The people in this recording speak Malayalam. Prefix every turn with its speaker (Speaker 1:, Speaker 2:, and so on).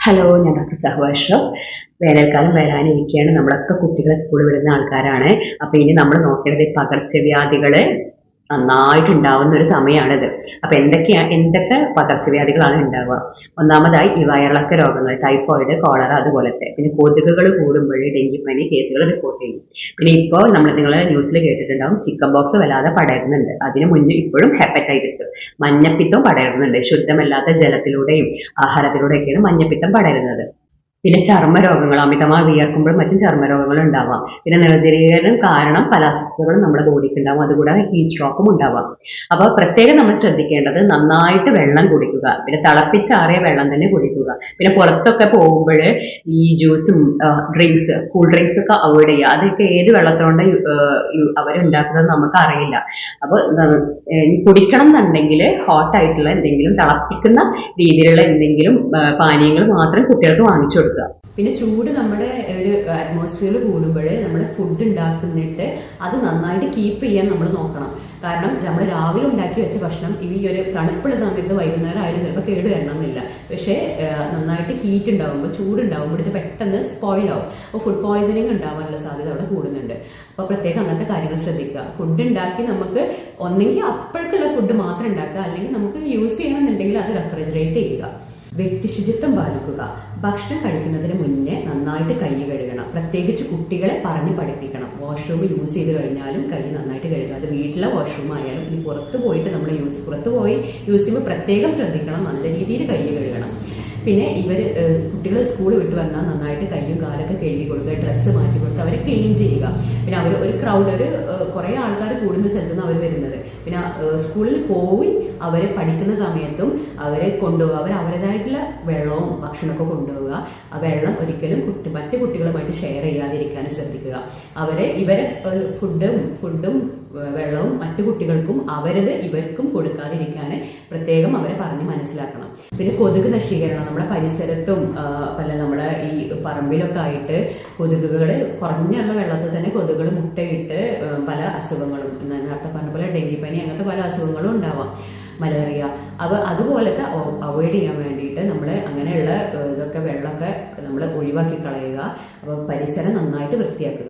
Speaker 1: ഹലോ, ഞാൻ ഡോക്ടർ സഹവർഷം. വേനൽക്കാലം വരാനിരിക്കുകയാണ്. നമ്മളൊക്കെ കുട്ടികളെ സ്കൂളിൽ വിടുന്ന ആൾക്കാരാണ്. അപ്പൊ ഇനി നമ്മൾ നോക്കേണ്ടത് ഈ പകർച്ചവ്യാധികള് നന്നായിട്ട് ഉണ്ടാവുന്ന ഒരു സമയമാണിത്. അപ്പൊ എന്തൊക്കെ പകർച്ചവ്യാധികളാണ് ഉണ്ടാവുക? ഒന്നാമതായി ഈ വയറിളക്ക രോഗങ്ങൾ, ടൈഫോയിഡ്, കോളറ അതുപോലത്തെ. പിന്നെ കൊതുകുകൾ കൂടുമ്പോൾ ഡെങ്കിപ്പനി കേസുകൾ റിപ്പോർട്ട് ചെയ്യും. പിന്നെ ഇപ്പോൾ നിങ്ങൾ ന്യൂസിൽ കേട്ടിട്ടുണ്ടാവും, ചിക്കൻ ബോക്സ് വല്ലാതെ പടരുന്നുണ്ട്. അതിന് മുന്നേ ഇപ്പോഴും ഹെപ്പറ്റൈറ്റിസ്, മഞ്ഞപ്പിത്തം പടരുന്നുണ്ട്. ശുദ്ധമല്ലാത്ത ജലത്തിലൂടെയും ആഹാരത്തിലൂടെയൊക്കെയാണ് മഞ്ഞപ്പിത്തം പടരുന്നത്. പിന്നെ ചർമ്മരോഗങ്ങൾ, അമിതമായി വിയർക്കുമ്പോഴും മറ്റും ചർമ്മരോഗങ്ങൾ ഉണ്ടാവാം. പിന്നെ നിർജ്ജലീകരണം കാരണം പല അസ്വസ്ഥതകളും നമ്മുടെ ബോഡിക്ക് ഉണ്ടാവും. അതുകൂടാതെ ഹീറ്റ് സ്ട്രോക്കും ഉണ്ടാവാം. അപ്പോൾ പ്രത്യേകം നമ്മൾ ശ്രദ്ധിക്കേണ്ടത് നന്നായിട്ട് വെള്ളം കുടിക്കുക. പിന്നെ തിളപ്പിച്ചാറിയ വെള്ളം തന്നെ കുടിക്കുക. പിന്നെ പുറത്തൊക്കെ പോകുമ്പോൾ ഈ ജ്യൂസും ഡ്രിങ്ക്സ്, കൂൾ ഡ്രിങ്ക്സ് ഒക്കെ അവോയ്ഡ് ചെയ്യുക. അതൊക്കെ ഏത് വെള്ളത്തോണ്ട് അവരുണ്ടാക്കുന്നത് നമുക്ക് അറിയില്ല. അപ്പോൾ കുടിക്കണം എന്നുണ്ടെങ്കിൽ ഹോട്ട് ആയിട്ടുള്ള എന്തെങ്കിലും, തിളപ്പിക്കുന്ന രീതിയിലുള്ള എന്തെങ്കിലും പാനീയങ്ങൾ മാത്രം കുട്ടികൾക്ക് വാങ്ങിച്ചു കൊടുക്കുക.
Speaker 2: പിന്നെ ചൂട് നമ്മുടെ ഒരു അറ്റ്മോസ്ഫിയർ കൂടുമ്പോൾ നമ്മൾ ഫുഡ് ഉണ്ടാക്കുന്നിട്ട് അത് നന്നായിട്ട് കീപ്പ് ചെയ്യാൻ നമ്മൾ നോക്കണം. കാരണം നമ്മൾ രാവിലെ ഉണ്ടാക്കി വെച്ച ഭക്ഷണം ഈ ഒരു തണുപ്പുള്ള സമയത്ത് വൈകുന്നേരം ആയാലും ചിലപ്പോൾ കേട് വരണമെന്നില്ല. പക്ഷേ നന്നായിട്ട് ഹീറ്റ് ഉണ്ടാകുമ്പോൾ, ചൂടുണ്ടാകുമ്പോൾ ഇത് പെട്ടെന്ന് സ്പോയിൽ ആവും. അപ്പോൾ ഫുഡ് പോയ്സണിങ് ഉണ്ടാവാനുള്ള സാധ്യത അവിടെ കൂടുന്നുണ്ട്. അപ്പോൾ പ്രത്യേകം അങ്ങനത്തെ കാര്യങ്ങൾ ശ്രദ്ധിക്കുക. ഫുഡ് ഉണ്ടാക്കി നമുക്ക് ഒന്നെങ്കിൽ അപ്പോഴേക്കുള്ള ഫുഡ് മാത്രം ഉണ്ടാക്കുക, അല്ലെങ്കിൽ നമുക്ക് യൂസ് ചെയ്യണമെന്നുണ്ടെങ്കിൽ അത് റെഫ്രിജറേറ്റ് ചെയ്യുക. വ്യക്തി ശുചിത്വം പാലിക്കുക. ഭക്ഷണം കഴിക്കുന്നതിന് മുന്നേ നന്നായിട്ട് കൈ കഴുകണം. പ്രത്യേകിച്ച് കുട്ടികളെ പറഞ്ഞ് പഠിപ്പിക്കണം. വാഷ്റൂം യൂസ് ചെയ്ത് കഴിഞ്ഞാലും കൈ നന്നായിട്ട് കഴുകുക. അത് വീട്ടിലെ വാഷ്റൂം ആയാലും ഇനി പുറത്ത് പോയിട്ട് നമ്മൾ പുറത്ത് പോയി യൂസ് ചെയ്യുമ്പോൾ പ്രത്യേകം ശ്രദ്ധിക്കണം. നല്ല രീതിയിൽ കൈ കഴുകണം. പിന്നെ കുട്ടികൾ സ്കൂൾ വിട്ട് വന്നാൽ നന്നായിട്ട് കയ്യും കാലൊക്കെ കഴുകി കൊടുക്കുക, ഡ്രസ്സ് മാറ്റി കൊടുത്ത് അവരെ ക്ലീൻ ചെയ്യുക. പിന്നെ അവർ ഒരു ക്രൗഡ്, കുറേ ആൾക്കാർ കൂടുന്ന സ്ഥലത്തു നിന്ന് അവർ വരുന്നത്. പിന്നെ സ്കൂളിൽ പോയി അവർ പഠിക്കുന്ന സമയത്തും അവരെ കൊണ്ടുപോകുക. അവരുടേതായിട്ടുള്ള വെള്ളവും ഭക്ഷണമൊക്കെ കൊണ്ടുപോവുക. ആ വെള്ളം ഒരിക്കലും മറ്റു കുട്ടികളുമായിട്ട് ഷെയർ ചെയ്യാതിരിക്കാൻ ശ്രദ്ധിക്കുക. ഇവരെ ഫുഡും വെള്ളവും മറ്റു കുട്ടികൾക്കും ഇവർക്കും കൊടുക്കാതിരിക്കാൻ പ്രത്യേകം അവരെ പറഞ്ഞ് മനസ്സിലാക്കണം. പിന്നെ കൊതുക് നശീകരണം. നമ്മുടെ പരിസരത്തും നമ്മളെ ഈ പറമ്പിലൊക്കെ ആയിട്ട് കൊതുകുകൾ, കുറഞ്ഞുള്ള വെള്ളത്തിൽ തന്നെ കൊതുകുകൾ മുട്ടയിട്ട് പല അസുഖങ്ങളും, നേരത്തെ പറഞ്ഞ പോലെ ഡെങ്കിപ്പനി, അങ്ങനത്തെ പല അസുഖങ്ങളും ഉണ്ടാവാം, മലേറിയ. അതുപോലത്തെ അവോയ്ഡ് ചെയ്യാൻ വേണ്ടിയിട്ട് നമ്മൾ അങ്ങനെയുള്ള വെള്ളമൊക്കെ നമ്മൾ ഒഴിവാക്കി കളയുക. അപ്പോൾ പരിസരം നന്നായിട്ട് വൃത്തിയാക്കുക.